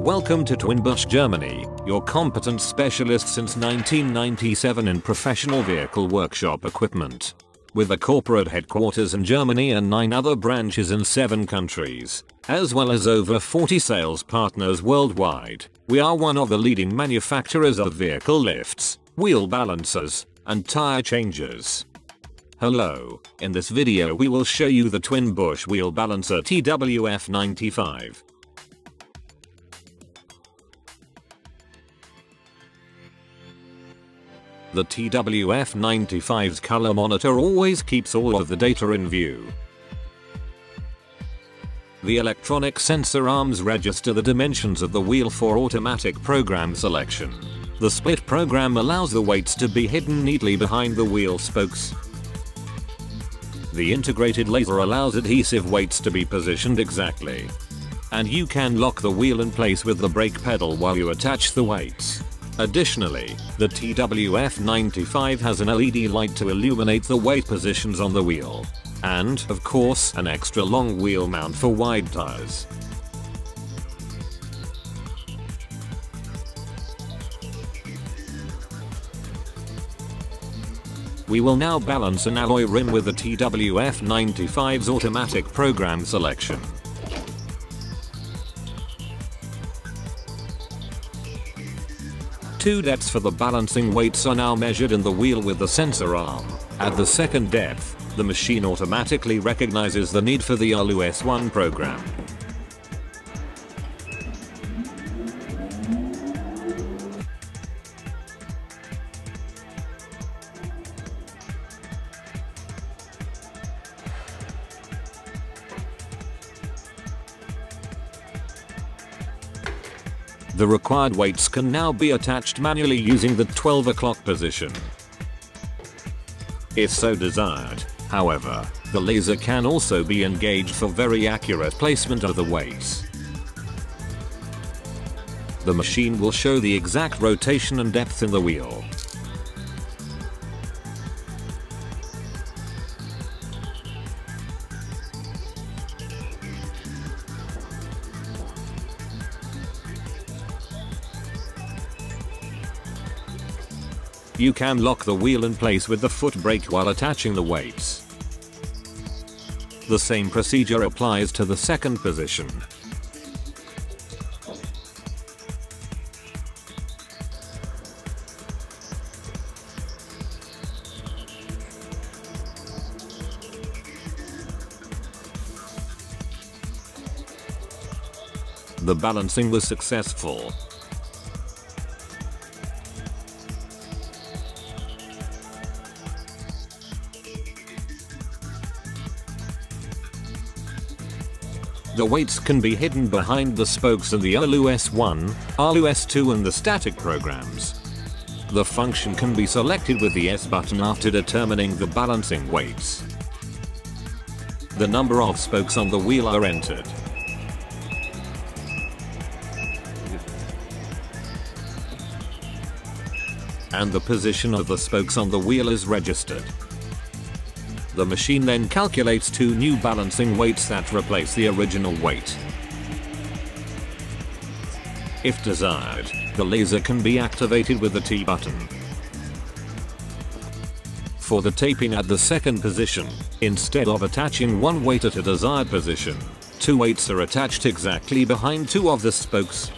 Welcome to TWIN BUSCH Germany, your competent specialist since 1997 in professional vehicle workshop equipment. With a corporate headquarters in Germany and 9 other branches in 7 countries, as well as over 40 sales partners worldwide, we are one of the leading manufacturers of vehicle lifts, wheel balancers, and tire changers. Hello, in this video we will show you the TWIN BUSCH wheel balancer F-95. The F-95's color monitor always keeps all of the data in view. The electronic sensor arms register the dimensions of the wheel for automatic program selection. The split program allows the weights to be hidden neatly behind the wheel spokes. The integrated laser allows adhesive weights to be positioned exactly. And you can lock the wheel in place with the brake pedal while you attach the weights. Additionally, the F-95 has an LED light to illuminate the weight positions on the wheel. And, of course, an extra long wheel mount for wide tires. We will now balance an alloy rim with the F-95's automatic program selection. Two depths for the balancing weights are now measured in the wheel with the sensor arm. At the second depth, the machine automatically recognizes the need for the S1 program. The required weights can now be attached manually using the 12 o'clock position. If so desired, however, the laser can also be engaged for very accurate placement of the weights. The machine will show the exact rotation and depth in the wheel. You can lock the wheel in place with the foot brake while attaching the weights. The same procedure applies to the second position. The balancing was successful. The weights can be hidden behind the spokes in the S1, S2 and the static programs. The function can be selected with the S button after determining the balancing weights. The number of spokes on the wheel are entered. And the position of the spokes on the wheel is registered. The machine then calculates 2 new balancing weights that replace the original weight. If desired, the laser can be activated with the T button. For the taping at the second position, instead of attaching one weight at a desired position, 2 weights are attached exactly behind 2 of the spokes.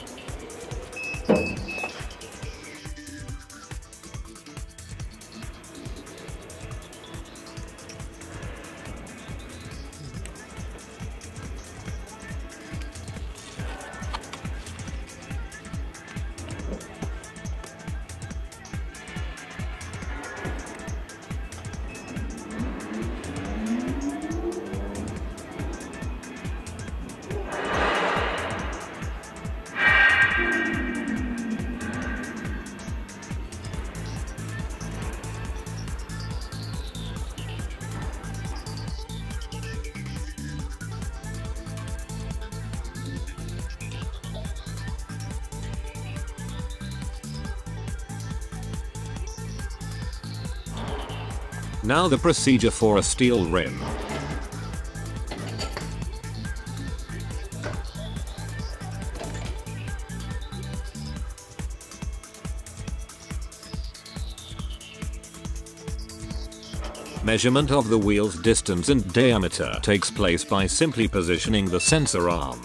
Now the procedure for a steel rim. Measurement of the wheel's distance and diameter takes place by simply positioning the sensor arm.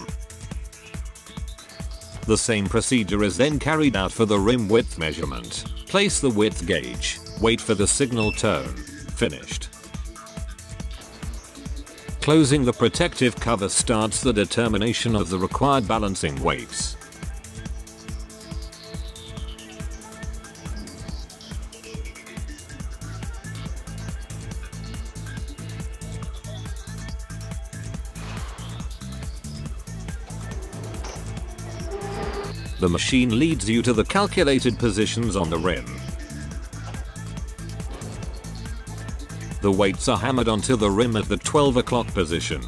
The same procedure is then carried out for the rim width measurement. Place the width gauge, wait for the signal tone. Finished. Closing the protective cover starts the determination of the required balancing weights. The machine leads you to the calculated positions on the rim. The weights are hammered onto the rim at the 12 o'clock position.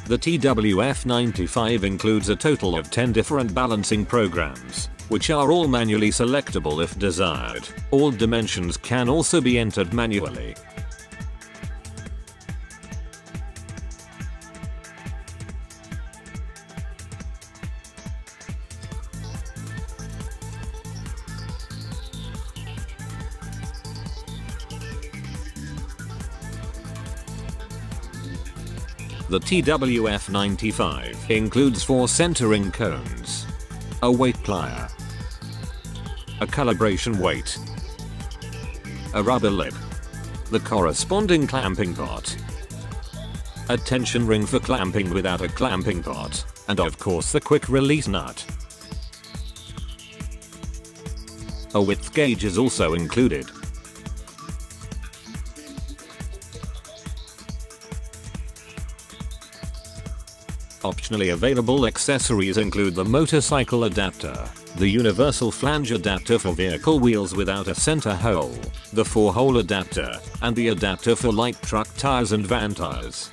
The TWF-95 includes a total of 10 different balancing programs, which are all manually selectable if desired. All dimensions can also be entered manually. The TWF-95 includes 4 centering cones, a weight plier, a calibration weight, a rubber lip, the corresponding clamping pot, a tension ring for clamping without a clamping pot, and of course the quick release nut. A width gauge is also included. Optionally available accessories include the motorcycle adapter, the universal flange adapter for vehicle wheels without a center hole, the 4-hole adapter, and the adapter for light truck tires and van tires.